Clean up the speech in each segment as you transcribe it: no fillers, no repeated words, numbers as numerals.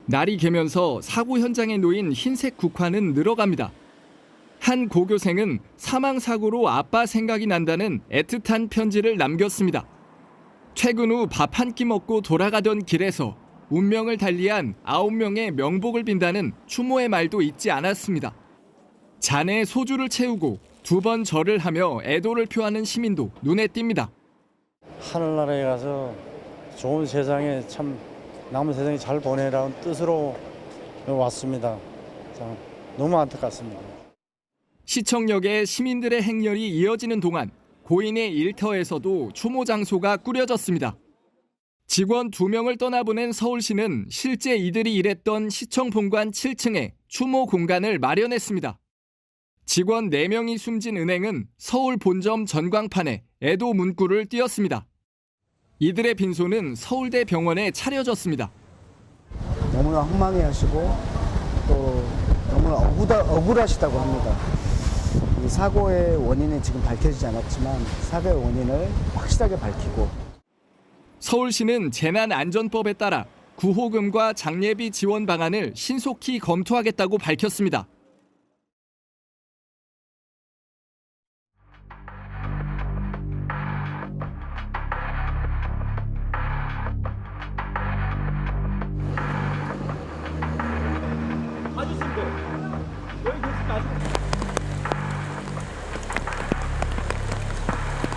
날이 개면서 사고 현장에 놓인 흰색 국화는 늘어갑니다. 한 고교생은 사망사고로 아빠 생각이 난다는 애틋한 편지를 남겼습니다. 퇴근 후 밥 한 끼 먹고 돌아가던 길에서 운명을 달리한 9명의 명복을 빈다는 추모의 말도 잊지 않았습니다. 잔에 소주를 채우고 2번 절을 하며 애도를 표하는 시민도 눈에 띕니다. 하늘나라에 가서 좋은 세상에 참 남은 세상에 잘 보내라는 뜻으로 왔습니다. 참 너무 안타깝습니다. 시청역에 시민들의 행렬이 이어지는 동안 고인의 일터에서도 추모 장소가 꾸려졌습니다. 직원 2명을 떠나보낸 서울시는 실제 이들이 일했던 시청 본관 7층에 추모 공간을 마련했습니다. 직원 4명이 숨진 은행은 서울 본점 전광판에 애도 문구를 띄었습니다. 이들의 빈소는 서울대 병원에 차려졌습니다. 너무나 황망해하시고 또 너무나 억울하시다고 합니다. 이 사고의 원인은 지금 밝혀지지 않았지만 사고의 원인을 확실하게 밝히고 서울시는 재난안전법에 따라 구호금과 장례비 지원 방안을 신속히 검토하겠다고 밝혔습니다.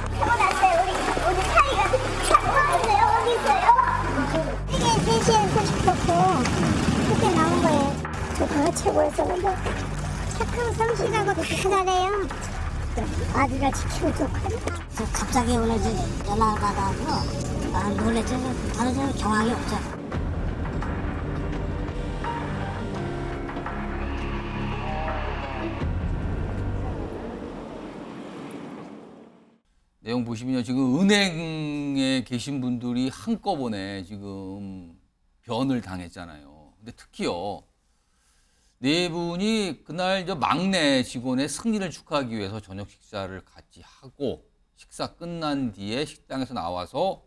우리 사이가 착각이세요? 어디 있어요? 이게 3시에 싶었고 그때 나온 거예요. 조카가 최고였었는데 착한 성실하고 착하다래요. 아들을 지키고 좋거든요. 갑자기 오늘 연락을 받아가지고 놀랬죠. 다른 경황이 없죠. 내용 보시면요. 지금 은행에 계신 분들이 한꺼번에 지금 변을 당했잖아요. 근데 특히요. 4분이 그날 막내 직원의 승리를 축하하기 위해서 저녁 식사를 같이 하고 식사 끝난 뒤에 식당에서 나와서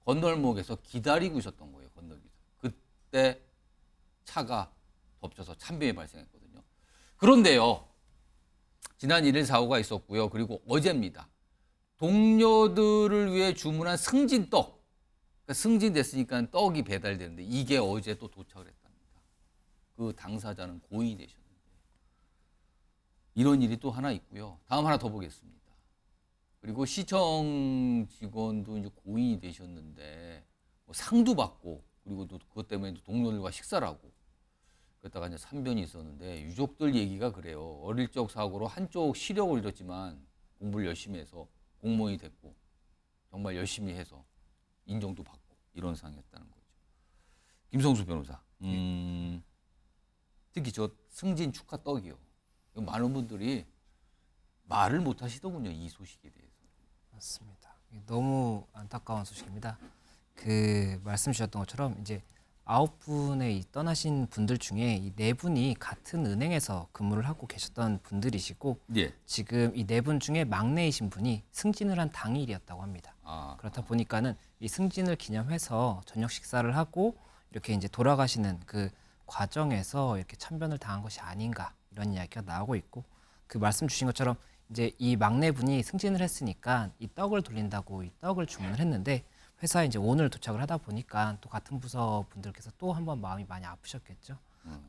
건널목에서 기다리고 있었던 거예요. 건너기에서. 그때 차가 덮쳐서 참변이 발생했거든요. 그런데요. 지난 1일 사고가 있었고요. 그리고 어제입니다. 동료들을 위해 주문한 승진떡. 그러니까 승진됐으니까 떡이 배달되는데 이게 어제 또 도착을 했답니다. 그 당사자는 고인이 되셨는데. 이런 일이 또 하나 있고요. 다음 하나 더 보겠습니다. 그리고 시청 직원도 이제 고인이 되셨는데 뭐 상도 받고 그리고 또 그것 때문에 동료들과 식사를 하고 그러다가 이제 참변이 있었는데 유족들 얘기가 그래요. 어릴 적 사고로 한쪽 시력을 잃었지만 공부를 열심히 해서 공무원이 됐고 정말 열심히 해서 인정도 받고 이런 상황이었다는 거죠. 김성수 변호사. 특히 저 승진 축하 떡이요. 많은 분들이 말을 못 하시더군요. 이 소식에 대해서. 맞습니다. 너무 안타까운 소식입니다. 그 말씀 주셨던 것처럼 이제 9분의 떠나신 분들 중에 이 4분이 같은 은행에서 근무를 하고 계셨던 분들이시고 예. 지금 이 4분 중에 막내이신 분이 승진을 한 당일이었다고 합니다. 그렇다 보니까는 이 승진을 기념해서 저녁 식사를 하고 이렇게 이제 돌아가시는 그 과정에서 이렇게 참변을 당한 것이 아닌가 이런 이야기가 나오고 있고 그 말씀 주신 것처럼 이제 이 막내분이 승진을 했으니까 이 떡을 돌린다고 이 떡을 주문을 했는데 회사에 이제 오늘 도착을 하다 보니까 또 같은 부서 분들께서 또 한번 마음이 많이 아프셨겠죠.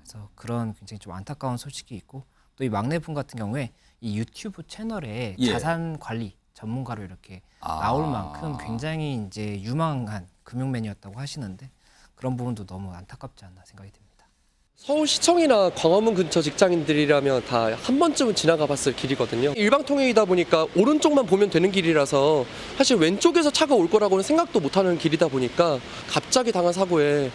그래서 그런 굉장히 좀 안타까운 소식이 있고 또 이 막내분 같은 경우에 이 유튜브 채널에 예. 자산 관리 전문가로 이렇게 나올 만큼 굉장히 이제 유망한 금융맨이었다고 하시는데 그런 부분도 너무 안타깝지 않나 생각이 듭니다. 서울시청이나 광화문 근처 직장인들이라면 다 한 번쯤은 지나가 봤을 길이거든요. 일방통행이다 보니까 오른쪽만 보면 되는 길이라서 사실 왼쪽에서 차가 올 거라고는 생각도 못하는 길이다 보니까 갑자기 당한 사고에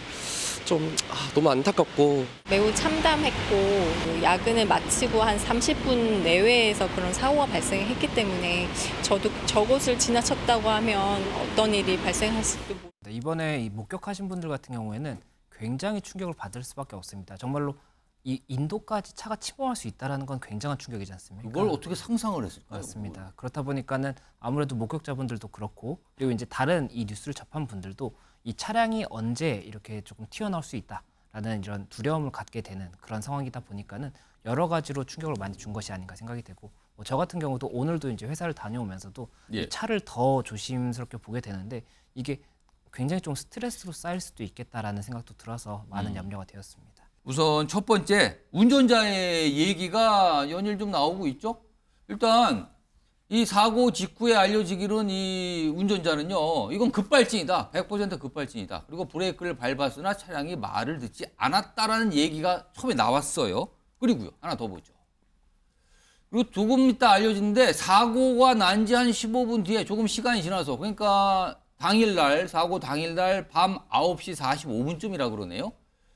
좀 너무 안타깝고 매우 참담했고 야근을 마치고 한 30분 내외에서 그런 사고가 발생했기 때문에 저도 저곳을 지나쳤다고 하면 어떤 일이 발생할지도 모르겠어요. 이번에 이 목격하신 분들 같은 경우에는 굉장히 충격을 받을 수밖에 없습니다. 정말로 이 인도까지 차가 침범할 수 있다는 건 굉장한 충격이지 않습니까? 그걸 어떻게 상상을 했을까요? 맞습니다. 그렇다 보니까는 아무래도 목격자분들도 그렇고 그리고 이제 다른 이 뉴스를 접한 분들도 이 차량이 언제 이렇게 조금 튀어나올 수 있다. 라는 이런 두려움을 갖게 되는 그런 상황이다 보니까는 여러 가지로 충격을 많이 준 것이 아닌가 생각이 되고 뭐 저 같은 경우도 오늘도 이제 회사를 다녀오면서도 예. 차를 더 조심스럽게 보게 되는데 이게 굉장히 좀 스트레스로 쌓일 수도 있겠다라는 생각도 들어서 많은 염려가 되었습니다. 우선 첫 번째 운전자의 얘기가 연일 좀 나오고 있죠. 일단 이 사고 직후에 알려지기로는 이 운전자는요, 이건 급발진이다, 100% 급발진이다. 그리고 브레이크를 밟았으나 차량이 말을 듣지 않았다라는 얘기가 처음에 나왔어요. 그리고요, 하나 더 보죠. 그리고 조금 있다 알려지는데 사고가 난 지 한 15분 뒤에 조금 시간이 지나서, 그러니까 당일날, 사고 당일날 밤 9시 45분쯤이라 그러네요.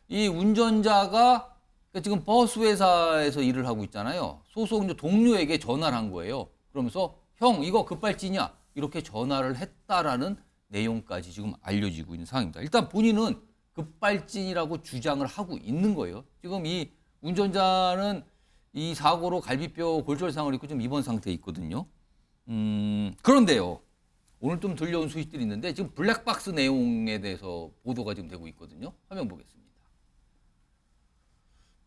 이 운전자가 지금 버스 회사에서 일을 하고 있잖아요. 소속 동료에게 전화를 한 거예요. 그러면서 형 이거 급발진이야 이렇게 전화를 했다라는 내용까지 지금 알려지고 있는 상황입니다. 일단 본인은 급발진이라고 주장을 하고 있는 거예요. 지금 이 운전자는 이 사고로 갈비뼈 골절상을 입고 지금 입원 상태에 있거든요. 그런데요, 오늘 좀 들려온 소식들이 있는데 지금 블랙박스 내용에 대해서 보도가 지금 되고 있거든요. 화면 보겠습니다.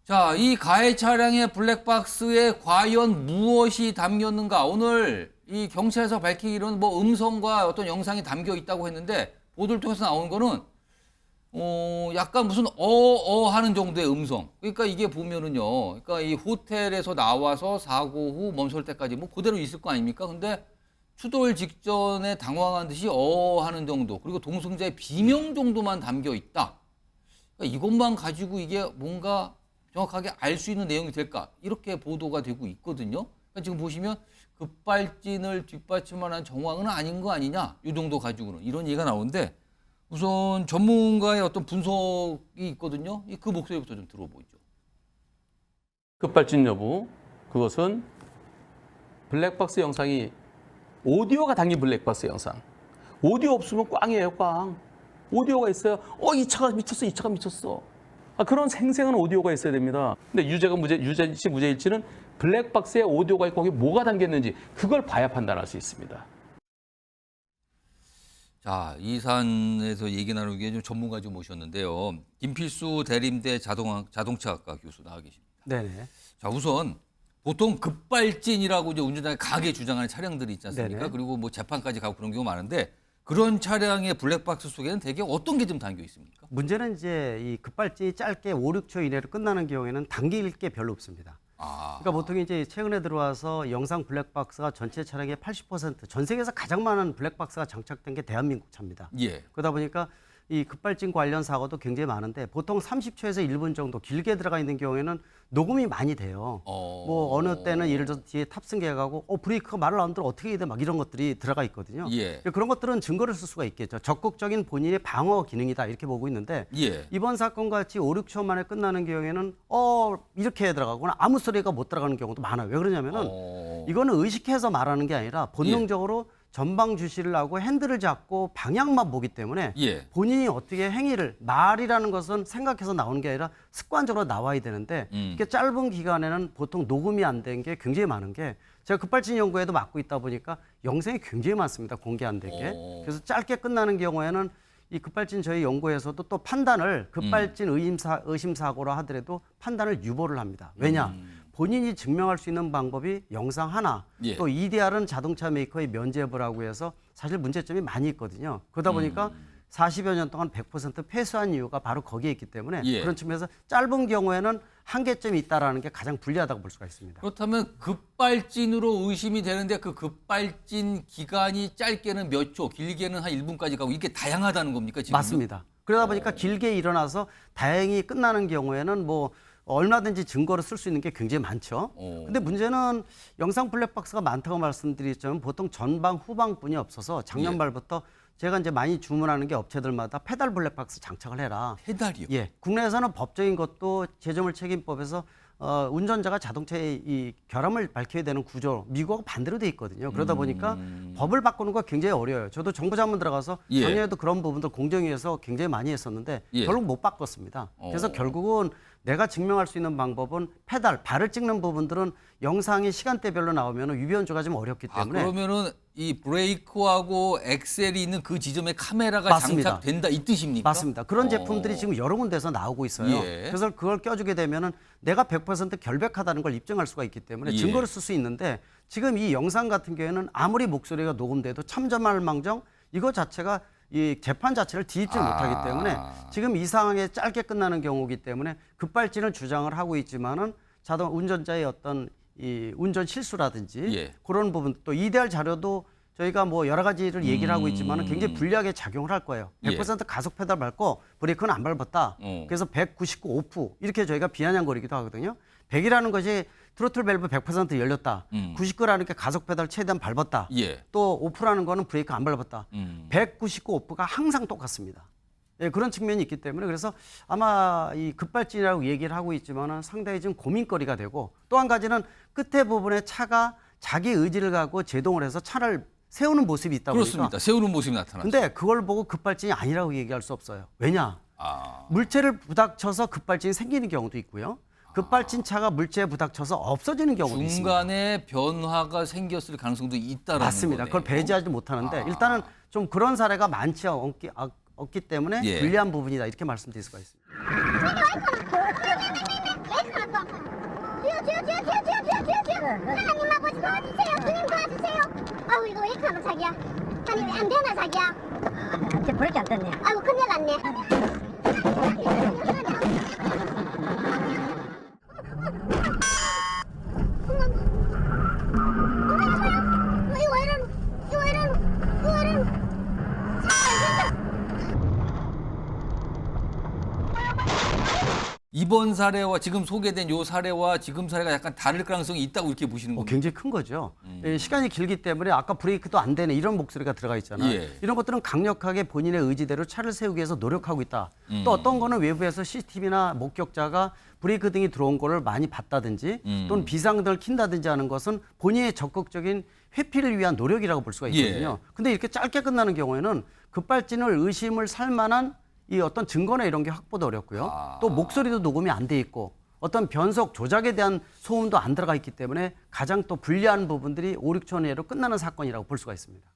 자, 이 가해 차량의 블랙박스에 과연 무엇이 담겼는가? 오늘 이 경찰에서 밝히기로는 뭐 음성과 어떤 영상이 담겨 있다고 했는데 보도를 통해서 나오는 거는 약간 무슨 하는 정도의 음성. 그러니까 이게 보면은요, 그러니까 이 호텔에서 나와서 사고 후 멈출 때까지 뭐 그대로 있을 거 아닙니까? 근데 추돌 직전에 당황한 듯이 하는 정도, 그리고 동승자의 비명 정도만 담겨 있다. 그러니까 이것만 가지고 이게 뭔가 정확하게 알 수 있는 내용이 될까? 이렇게 보도가 되고 있거든요. 그러니까 지금 보시면 급발진을 뒷받침하는 정황은 아닌 거 아니냐? 이 정도 가지고는 이런 얘기가 나오는데 우선 전문가의 어떤 분석이 있거든요. 그 목소리부터 좀 들어보죠. 급발진 여부, 그것은 블랙박스 영상이 오디오가 담긴 블랙박스 영상. 오디오 없으면 꽝이에요, 꽝. 오디오가 있어요. 이 차가 미쳤어, 이 차가 미쳤어. 그런 생생한 오디오가 있어야 됩니다. 근데 유죄가 유죄일지 무죄일지는 블랙박스에 오디오가 있고 거기 뭐가 담겼는지 그걸 봐야 판단할 수 있습니다. 자, 이 사안에서 얘기 나누기 위해 좀 전문가 좀 모셨는데요. 김필수 대림대 자동차학과 교수 나와 계십니다. 네네. 자, 우선 보통 급발진이라고 이제 운전자가 강하게 주장하는 차량들이 있지 않습니까? 네네. 그리고 뭐 재판까지 가고 그런 경우가 많은데 그런 차량의 블랙박스 속에는 대개 어떤 게 좀 담겨 있습니까? 문제는 이제 이 급발진이 짧게 5, 6초 이내로 끝나는 경우에는 담길 게 별로 없습니다. 그러니까 보통 이제 최근에 들어와서 영상 블랙박스가 전체 차량의 80%, 전 세계에서 가장 많은 블랙박스가 장착된 게 대한민국 차입니다. 예. 그러다 보니까 이 급발진 관련 사고도 굉장히 많은데 보통 30초에서 1분 정도 길게 들어가 있는 경우에는 녹음이 많이 돼요. 뭐 어느 때는 예를 들어서 뒤에 탑승기가 가고 브레이크가 말을 안 들어 어떻게 해야 돼 막 이런 것들이 들어가 있거든요. 예. 그런 것들은 증거를 쓸 수가 있겠죠. 적극적인 본인의 방어 기능이다 이렇게 보고 있는데 예. 이번 사건 같이 5, 6초 만에 끝나는 경우에는 이렇게 들어가거나 아무 소리가 못 들어가는 경우도 많아요. 왜 그러냐면은 이거는 의식해서 말하는 게 아니라 본능적으로 전방 주시를 하고 핸들을 잡고 방향만 보기 때문에 예. 본인이 어떻게 행위를 말이라는 것은 생각해서 나오는 게 아니라 습관적으로 나와야 되는데 이렇게 짧은 기간에는 보통 녹음이 안 된 게 굉장히 많은 게 제가 급발진 연구에도 맡고 있다 보니까 영상이 굉장히 많습니다. 공개 안 된 게. 그래서 짧게 끝나는 경우에는 이 급발진 저희 연구에서도 또 판단을 급발진 의심 사고라 하더라도 판단을 유보를 합니다. 왜냐? 본인이 증명할 수 있는 방법이 영상 하나, 예. 또 EDR은 자동차 메이커의 면제부라고 해서 사실 문제점이 많이 있거든요. 그러다 보니까 40여 년 동안 100% 패소한 이유가 바로 거기에 있기 때문에 예. 그런 측면에서 짧은 경우에는 한계점이 있다라는 게 가장 불리하다고 볼 수가 있습니다. 그렇다면 급발진으로 의심이 되는데 그 급발진 기간이 짧게는 몇 초, 길게는 한 1분까지 가고 이게 다양하다는 겁니까? 지금? 맞습니다. 그러다 보니까 길게 일어나서 다행히 끝나는 경우에는 뭐 얼마든지 증거를 쓸 수 있는 게 굉장히 많죠. 근데 문제는 영상 블랙박스가 많다고 말씀드렸지만 보통 전방 후방뿐이 없어서 작년 말부터 제가 이제 많이 주문하는 게 업체들마다 페달 블랙박스 장착을 해라. 페달이요? 예. 국내에서는 법적인 것도 제조물 책임법에서 운전자가 자동차의 이 결함을 밝혀야 되는 구조, 미국하고 반대로 돼 있거든요. 그러다 보니까 법을 바꾸는 거 굉장히 어려워요. 저도 정부 자문 들어가서 작년에도 그런 부분들 공정위에서 굉장히 많이 했었는데 결국 못 바꿨습니다. 그래서 결국은 내가 증명할 수 있는 방법은 페달, 발을 찍는 부분들은 영상이 시간대별로 나오면 위변조가 좀 어렵기 때문에 그러면은 이 브레이크하고 엑셀이 있는 그 지점에 카메라가 맞습니다. 장착된다 이 뜻입니까? 맞습니다. 그런 제품들이 지금 여러 군데서 나오고 있어요. 예. 그래서 그걸 껴주게 되면은 내가 100% 결백하다는 걸 입증할 수가 있기 때문에 예. 증거를 쓸 수 있는데 지금 이 영상 같은 경우에는 아무리 목소리가 녹음돼도 참점할 망정 이거 자체가 이 재판 자체를 뒤집지 못하기 때문에 지금 이 상황에 짧게 끝나는 경우이기 때문에 급발진을 주장을 하고 있지만은 자동 운전자의 어떤 이 운전 실수라든지 예. 그런 부분 또 이대할 자료도 저희가 뭐 여러 가지를 얘기를 하고 있지만은 굉장히 불리하게 작용을 할 거예요. 100% 가속 페달 밟고 브레이크는 안 밟았다. 그래서 199 오프 이렇게 저희가 비아냥거리기도 하거든요. 100이라는 것이 트로틀 밸브 100% 열렸다. 99라는 게 가속 페달 최대한 밟았다. 예. 또 오프라는 거는 브레이크 안 밟았다. 199 오프가 항상 똑같습니다. 예, 그런 측면이 있기 때문에 그래서 아마 이 급발진이라고 얘기를 하고 있지만은 상당히 좀 고민거리가 되고 또 한 가지는 끝에 부분에 차가 자기 의지를 갖고 제동을 해서 차를 세우는 모습이 있다 보니까 그렇습니다. 세우는 모습이 나타났죠. 근데 그걸 보고 급발진이 아니라고 얘기할 수 없어요. 왜냐? 물체를 부닥쳐서 급발진이 생기는 경우도 있고요. 급발진 차가 물체에 부닥쳐서 없어지는 경우도 있습니다. 중간에 변화가 생겼을 가능성도 있다라는 맞습니다. 거네요. 그걸 배제하지 못하는데 일단은 좀 그런 사례가 많지 없기 때문에 예. 불리한 부분이다 이렇게 말씀드릴 수가 있습니다. 하나님 아버지 도와주세요. 주님 도와주세요. 아우 이거 왜 이렇게 하노 자기야? 아니 안 되나 자기야? 제 브레이크 안 떴네. 아이고 큰일 났네. 이거 왜 이러노? 이거 왜 이러노? 이거 왜 이러노? 이번 사례와 지금 소개된 요 사례와 지금 사례가 약간 다를 가능성이 있다고 이렇게 보시는 겁니까? 굉장히 큰 거죠. 예, 시간이 길기 때문에 아까 브레이크도 안 되네 이런 목소리가 들어가 있잖아요. 예. 이런 것들은 강력하게 본인의 의지대로 차를 세우기 위해서 노력하고 있다. 또 어떤 거는 외부에서 CCTV나 목격자가 브레이크 등이 들어온 거를 많이 봤다든지 또는 비상등을 킨다든지 하는 것은 본인의 적극적인 회피를 위한 노력이라고 볼 수가 있거든요. 근데 이렇게 짧게 끝나는 경우에는 급발진을 의심을 살 만한 이 어떤 증거나 이런 게 확보도 어렵고요. 또 목소리도 녹음이 안 돼 있고 어떤 변속 조작에 대한 소음도 안 들어가 있기 때문에 가장 또 불리한 부분들이 5, 6천 회로 끝나는 사건이라고 볼 수가 있습니다.